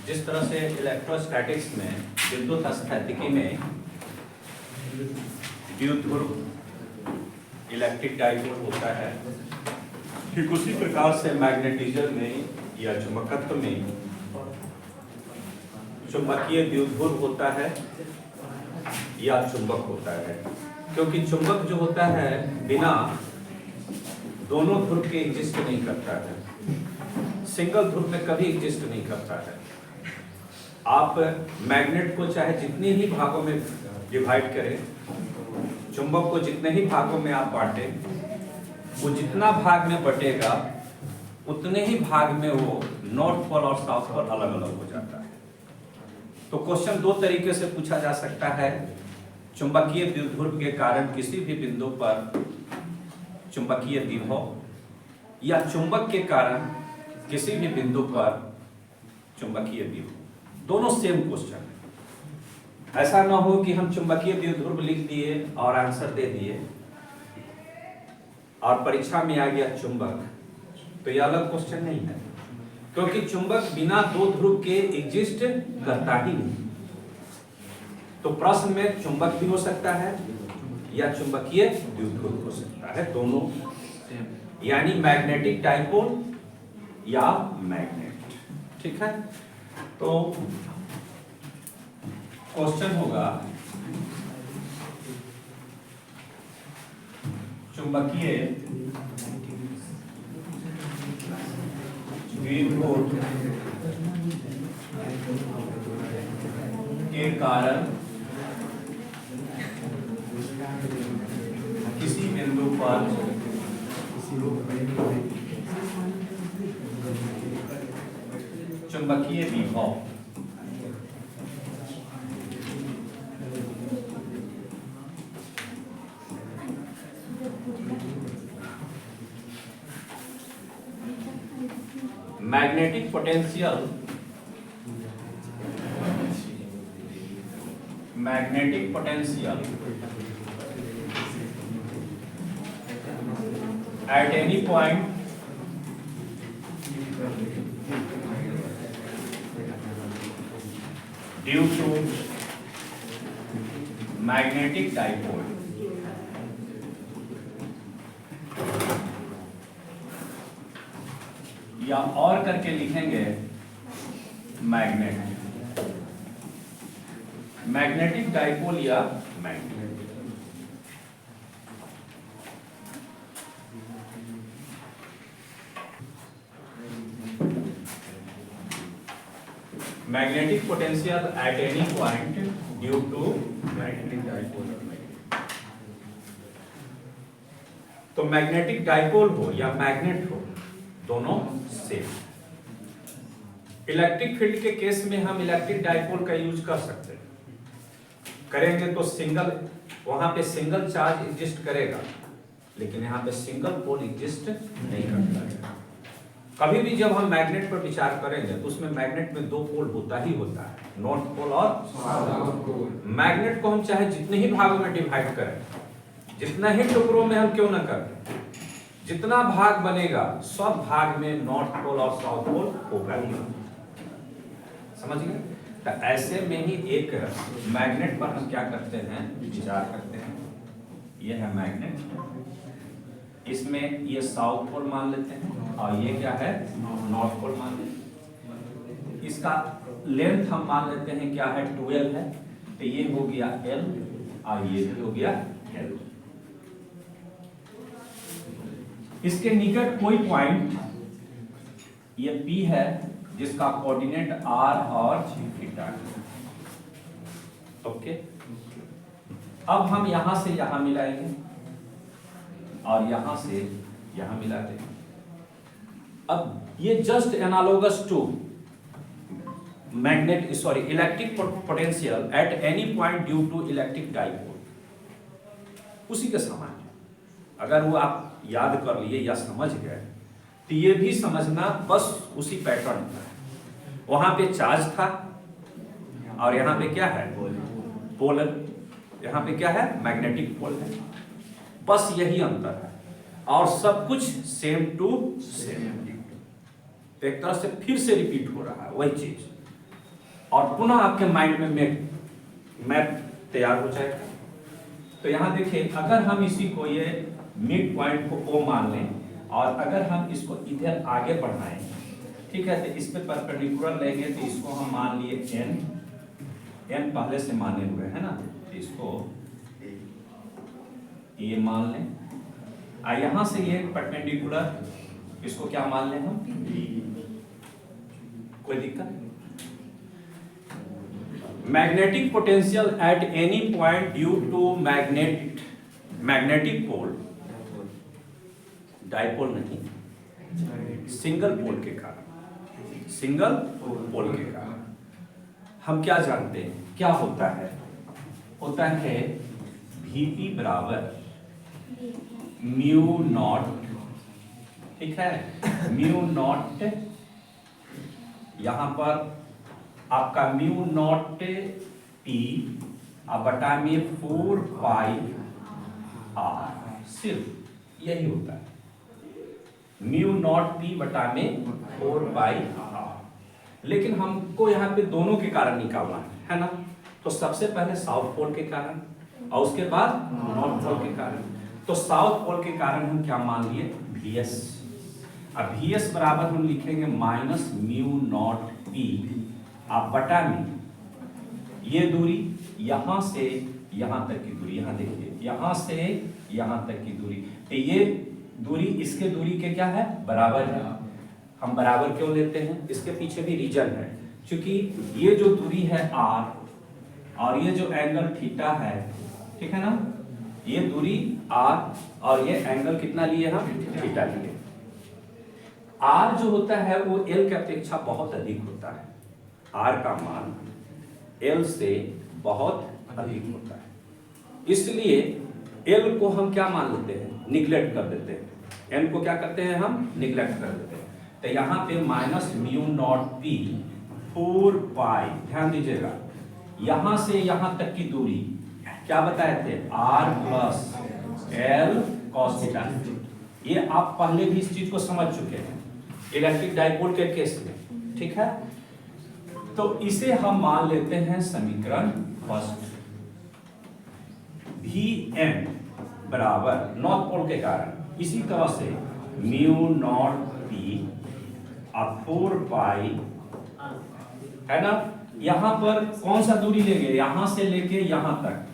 जिस तरह से इलेक्ट्रोस्टैटिक्स में विद्युत स्थैतिकी में द्विध्रुव इलेक्ट्रिक डाइपोल होता है, ठीक उसी प्रकार से मैग्नेटिज्म में या चुंबकत्व में चुंबकीय द्विध्रुव होता है या चुंबक होता है। क्योंकि चुंबक जो होता है बिना दोनों ध्रुव के एग्जिस्ट नहीं करता है, सिंगल ध्रुव में कभी एग्जिस्ट नहीं करता है। आप मैग्नेट को चाहे जितने ही भागों में डिवाइड करें, चुंबक को जितने ही भागों में आप बांटें, वो जितना भाग में बटेगा उतने ही भाग में वो नॉर्थ पोल और साउथ पोल अलग अलग हो जाता है। तो क्वेश्चन दो तरीके से पूछा जा सकता है। चुंबकीय द्विध्रुव के कारण किसी भी बिंदु पर चुंबकीय विभव या चुंबक के कारण किसी भी बिंदु पर चुंबकीय विभव, दोनों सेम क्वेश्चन है। ऐसा ना हो कि हम चुंबकीय द्विध्रुव लिख दिए और आंसर दे दिए और परीक्षा में आ गया चुंबक, तो यह अलग क्वेश्चन नहीं है। क्योंकि चुंबक बिना दो ध्रुव के एग्जिस्ट करता ही नहीं। तो प्रश्न में चुंबक भी हो सकता है या चुंबकीय द्विध्रुव हो सकता है, दोनों यानी मैग्नेटिक डाइपोल या मैग्नेट। ठीक है, तो क्वेश्चन होगा चुंबकीय द्विध्रुव के कारण किसी बिंदु पर चुंबकीय विभव magnetic potential at any point due to magnetic dipole या और करके लिखेंगे मैग्नेटिक डाइपोल या magnet. Magnetic potential at any point due to magnetic dipole. तो मैग्नेटिक डाइपोल हो या मैग्नेट हो, दोनों सेम। इलेक्ट्रिक फील्ड के केस में हम इलेक्ट्रिक डाइपोल का यूज कर सकते हैं, करेंगे तो सिंगल, वहां पे सिंगल चार्ज एग्जिस्ट करेगा, लेकिन यहाँ पे सिंगल पोल एग्जिस्ट नहीं करता है। कभी भी जब हम मैग्नेट पर विचार करेंगे तो उसमें मैग्नेट में दो पोल होता ही होता है, नॉर्थ पोल और साउथ पोल। मैग्नेट को हम चाहे जितने ही भागों में डिवाइड करें, जितना ही टुकड़ों में हम क्यों ना करें, जितना भाग बनेगा सब भाग में नॉर्थ पोल और साउथ पोल होगा ही। समझ गए? तो ऐसे में ही एक मैग्नेट पर हम क्या करते हैं, विचार करते हैं। ये है मैग्नेट, इसमें ये साउथ पोल मान लेते हैं और ये क्या है, नॉर्थ पोल मान लेते हैं। इसका लेंथ हम मान लेते हैं क्या है, 12 है। तो ये हो गया L और ये भी हो गया L। इसके निकट कोई पॉइंट ये P है जिसका कोऑर्डिनेट R और थीटा है। ओके, अब हम यहां से यहां मिलाएंगे और यहां से यहां मिला देंगे। अब ये just analogous to electric potential at any point due to electric dipole, उसी के समान है। अगर वो आप याद कर लिए या समझ गए तो ये भी समझना बस उसी पैटर्न का है। वहां पे चार्ज था और यहाँ पे क्या है, पोलर। यहाँ पे क्या है, मैग्नेटिक पोल है। बस यही अंतर है और सब कुछ सेम टू सेम। तो एक तरह से फिर से रिपीट हो रहा है वही चीज। और पुनः आपके माइंड में मैप तैयार हो जाएगा। तो यहाँ देखिए, अगर हम इसी को ये मिड पॉइंट को O मान लें और अगर हम इसको इधर आगे बढ़ाएं, ठीक है, तो इस पे परपेंडिकुलर लेंगे तो इसको हम मान लिए n पहले से माने हुए है ना, तो इसको ये मान लें और यहाँ से ये परपेंडिकुलर इसको क्या मान लें हम, कोई दिक्कत नहीं। Magnetic potential at any point due to magnetic pole, dipole नहीं, सिंगल पोल के कारण, सिंगल पोल के कारण हम क्या जानते हैं, क्या होता है, होता है Vp बराबर म्यू नॉट, ठीक है, म्यू नॉट, यहां पर आपका म्यू नॉट P अब बटा में 4 पाई R, सिर्फ यही होता है, म्यू नॉट P बटा में 4 पाई R। लेकिन हमको यहाँ पे दोनों के कारण निकालना है ना, तो सबसे पहले साउथ पोल के कारण और उसके बाद नॉर्थ पोल के कारण। तो साउथ पोल के कारण हम क्या मान लिए, Vs। अब Vs बराबर हम लिखेंगे माइनस म्यू नॉट P अब बटा में ये दूरी यहां से यहां तक की दूरी, यहां देखिए यहां से यहां तक की दूरी, तो ये दूरी इसके दूरी के क्या है, बराबर है। हम बराबर क्यों लेते हैं, इसके पीछे भी रीजन है, क्योंकि ये जो दूरी है R और ये जो एंगल थीटा है, ठीक है ना, ये दूरी R और ये एंगल कितना लिए हम, थीटा लिए। R जो होता है वो L के अपेक्षा बहुत अधिक होता है, R का मान L से बहुत अधिक होता है, इसलिए L को हम क्या मान लेते हैं, निगलेक्ट कर देते हैं, N को क्या करते हैं हम, निगलेक्ट कर देते हैं। तो यहाँ पे माइनस म्यू नॉट P 4 पाई, ध्यान दीजिएगा, यहाँ से यहाँ तक की दूरी क्या बताए थे, R plus L cos theta. ये आप पहले भी इस चीज को समझ चुके हैं इलेक्ट्रिक डाइपोल के केस में, ठीक है। तो इसे हम मान लेते हैं समीकरण फर्स्ट, Vn बराबर नॉर्थ पोल के कारण इसी तरह से म्यू नॉट P अब 4 पाई, है ना, यहां पर कौन सा दूरी लेंगे, यहां से लेके यहां तक,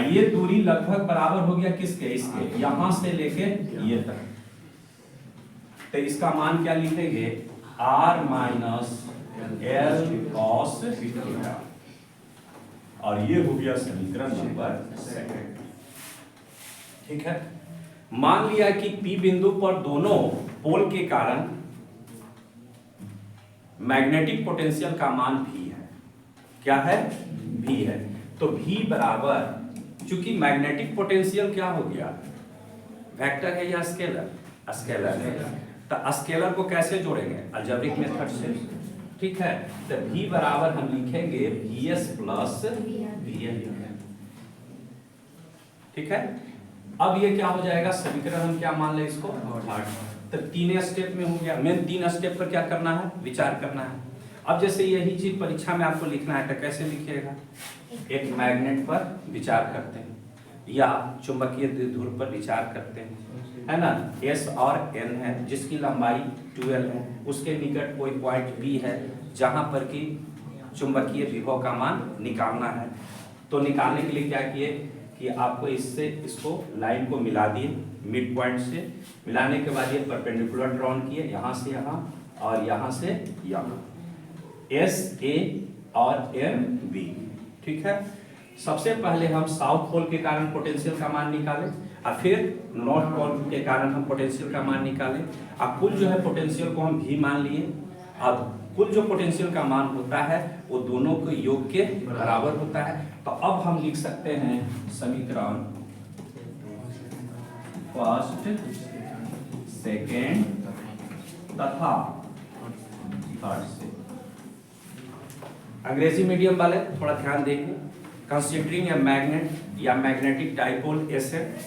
ये दूरी लगभग बराबर हो गया किसके, इसके, यहां से लेके ये तक, तो इसका मान क्या लिखेंगे, R minus L cos theta, और ये हो गया समीकरण नंबर 2, ठीक है। मान लिया कि P बिंदु पर दोनों पोल के कारण मैग्नेटिक पोटेंशियल का मान V है, क्या है, V है। तो V बराबर, चूंकि मैग्नेटिक पोटेंशियल क्या हो गया, वेक्टर है या स्केलर, स्केलर है, तो स्केलर को कैसे जोड़ेंगे, अलजेब्रिक मेथड से, ठीक है। तो V बराबर हम लिखेंगे Vs प्लस Vn, ठीक है। अब ये क्या हो जाएगा, समीकरण हम क्या मान लें इसको, तो 3 स्टेप में हो गया। मेन 3 स्टेप पर क्या करना है, विचार करना है। अब जैसे यही चीज परीक्षा में आपको लिखना है तो कैसे लिखिएगा, एक मैग्नेट पर विचार करते हैं या चुंबकीय द्विध्रुव पर विचार करते हैं, है ना, S और N है जिसकी लंबाई 12 है, उसके निकट कोई पॉइंट B है जहां पर कि चुंबकीय विभव का मान निकालना है। तो निकालने के लिए क्या किए कि आपको इससे इसको लाइन को मिला दिए, मिड पॉइंट से मिलाने के बाद ये परपेंडिकुलर ड्रॉन किए, यहाँ से यहाँ और यहाँ से यहाँ, S A और M B, ठीक है। सबसे पहले हम साउथ पोल के कारण पोटेंशियल का मान निकालें और फिर नॉर्थ पोल के कारण हम पोटेंशियल का मान निकालें। अब कुल जो है पोटेंशियल को हम V मान लिए, अब कुल जो पोटेंशियल का मान होता है वो दोनों के योग के बराबर होता है। तो अब हम लिख सकते हैं समीकरण फर्स्ट, सेकेंड तथा थर्ड से। अंग्रेजी मीडियम वाले थोड़ा ध्यान देंगे। कंसिडरिंग ए मैग्नेट या magnetic dipole asset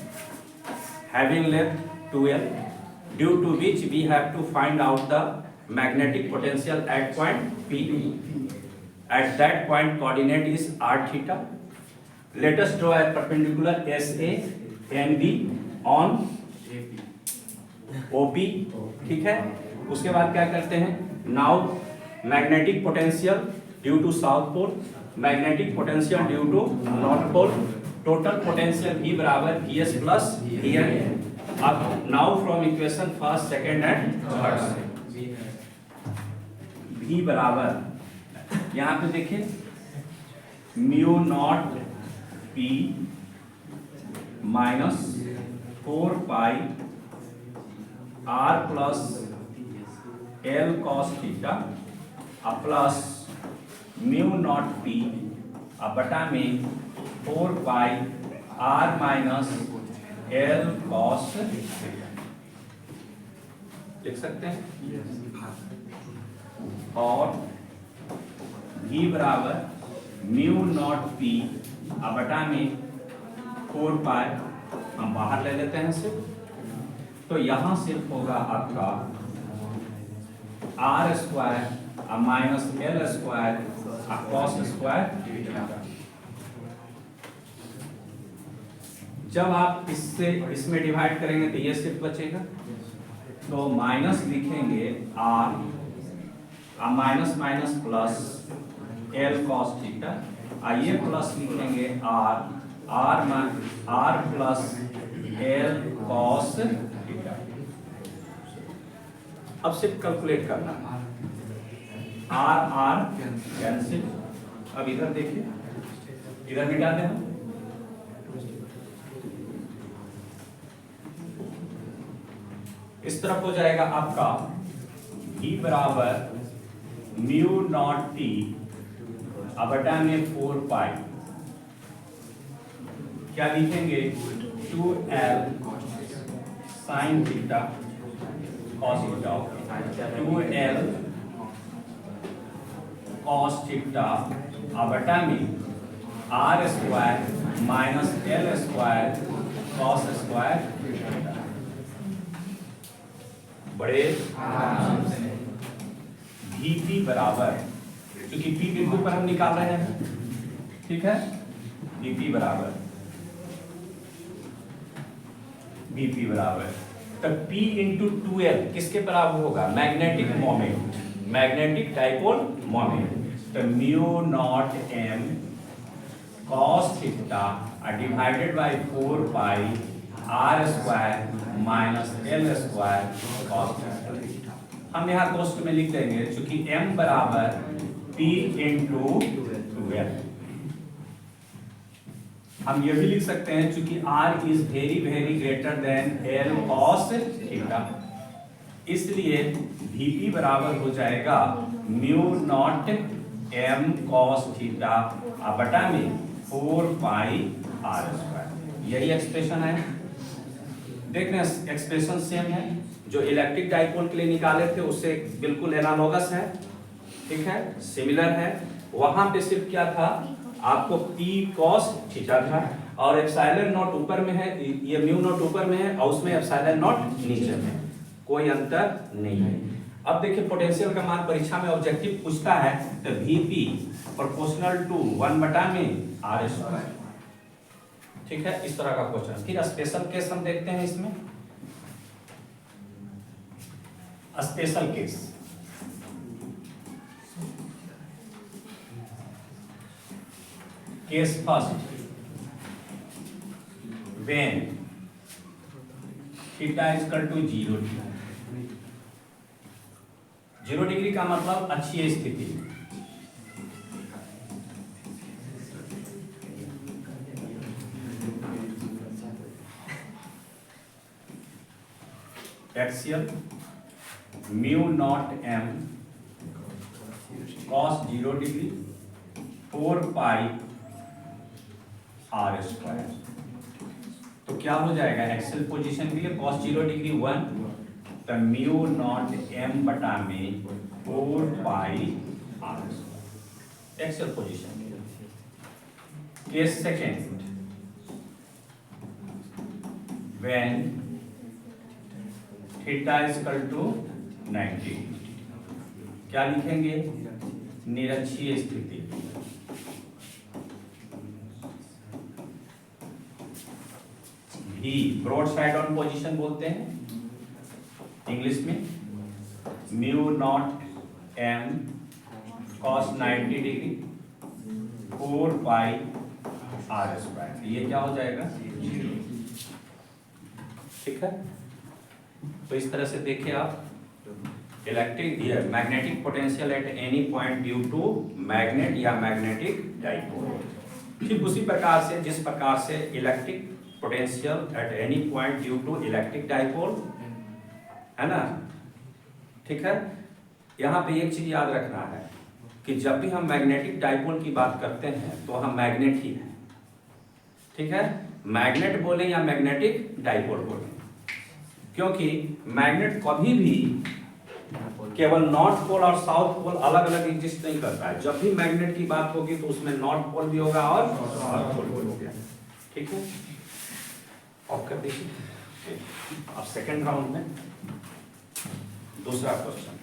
having length 2L, due to which we have to find out the magnetic potential at point P. At that point, coordinate is r theta. Let us draw a perpendicular SA and B on OP. ठीक है, उसके बाद क्या करते हैं? Now magnetic potential due to south pole, magnetic potential due to north pole, total potential V बराबर PS plus VN. अब now from equation first, second and third से V बराबर यहाँ पे देखिए mu naught P minus 4 pi R plus L cos theta plus mu naught P बटा में 4 pi R minus L cos लिख सकते हैं और V बराबर म्यू नॉट P बटा में 4 पाई हम बाहर ले लेते हैं सिर्फ, तो यहां सिर्फ होगा आपका R square minus L square cos square. जब आप इससे इसमें डिवाइड करेंगे तो ये सिर्फ बचेगा, तो माइनस लिखेंगे R minus minus plus L cos theta, ये प्लस लिखेंगे R plus L cos theta. अब सिर्फ कैलकुलेट करना है, R कैंसिल। अब इधर देखिए, इधर मिटा देना, इस तरफ हो जाएगा आपका E बराबर म्यू नॉट T बटा में 4 पाई, क्या लिखेंगे 2L sine theta cos theta, 2L cos theta बटा में R square minus L square cos square. बड़े VP बराबर, क्योंकि P बिंदु पर हम निकाल रहे हैं, ठीक है, VP बराबर तो P इंटू 2L किसके बराबर होगा? Magnetic moment, magnetic dipole moment. तो mu naught M cos theta divided by 4 pi R square minus L square cos theta. हम यहाँ कोष्ठ में लिख देंगे, चूंकि M बराबर P इंटू 2L। हम ये भी लिख सकते हैं, चूंकि R is very very greater than L cos theta, इसलिए VP बराबर हो जाएगा mu naught M cos theta बटा में 4 पाई R स्क्वायर। यही एक्सप्रेशन है। देख रहे हैं, एक्सप्रेशन सेम है, जो इलेक्ट्रिक डाइपोल के लिए निकाले थे उससे बिल्कुल एनालॉगस है, ठीक है, सिमिलर है। वहां पे सिर्फ क्या था, आपको P cos थीटा था और एप्सिलॉन नॉट ऊपर में है, ये म्यू नॉट ऊपर में है और उसमें एप्सिलॉन नॉट नीचे में, कोई अंतर नहीं है। अब देखिए पोटेंशियल का मान परीक्षा में ऑब्जेक्टिव पूछता है, तो VP प्रोपोर्शनल टू 1 बटा में R स्क्वायर, ठीक है, इस तरह का क्वेश्चन। फिर स्पेशल केस हम देखते हैं, इसमें special case first, when theta is equal to 0 डिग्री। 0 डिग्री का मतलब अच्छी स्थिति, axial mu naught M cos 0 degree 4 pi R square. तो क्या हो जाएगा, एक्सियल पोजीशन के लिए cos 0 डिग्री 1, तो म्यू नॉट M बटा में 4 pi R square, axial position के लिए। Case second, when theta is equal to 90, क्या लिखेंगे निरक्षीय स्थिति। भी ब्रॉड साइड ऑन पोजीशन बोलते हैं इंग्लिश में। Mu naught M cos 90 degree 4 pi R square, ये क्या हो जाएगा? ठीक है। तो इस तरह से देखिए आप electric magnetic potential at any point due to magnet या मैग्नेटिक डाइपोल। ठीक उसी प्रकार से जिस प्रकार से electric potential at any point due to electric dipole है ना। ठीक है। यहाँ पे एक चीज याद रखना है कि जब भी हम मैग्नेटिक डाइपोल की बात करते हैं तो हम मैग्नेट ही है। ठीक है। मैग्नेट बोले या मैग्नेटिक डाइपोल बोले, क्योंकि मैग्नेट कभी भी केवल नॉर्थ पोल और साउथ पोल अलग अलग एग्जिस्ट नहीं करता है। जब भी मैग्नेट की बात होगी तो उसमें नॉर्थ पोल भी होगा और साउथ पोल भी होगा। ठीक है। ऑफ कर दीजिए। अब सेकेंड राउंड में दूसरा क्वेश्चन।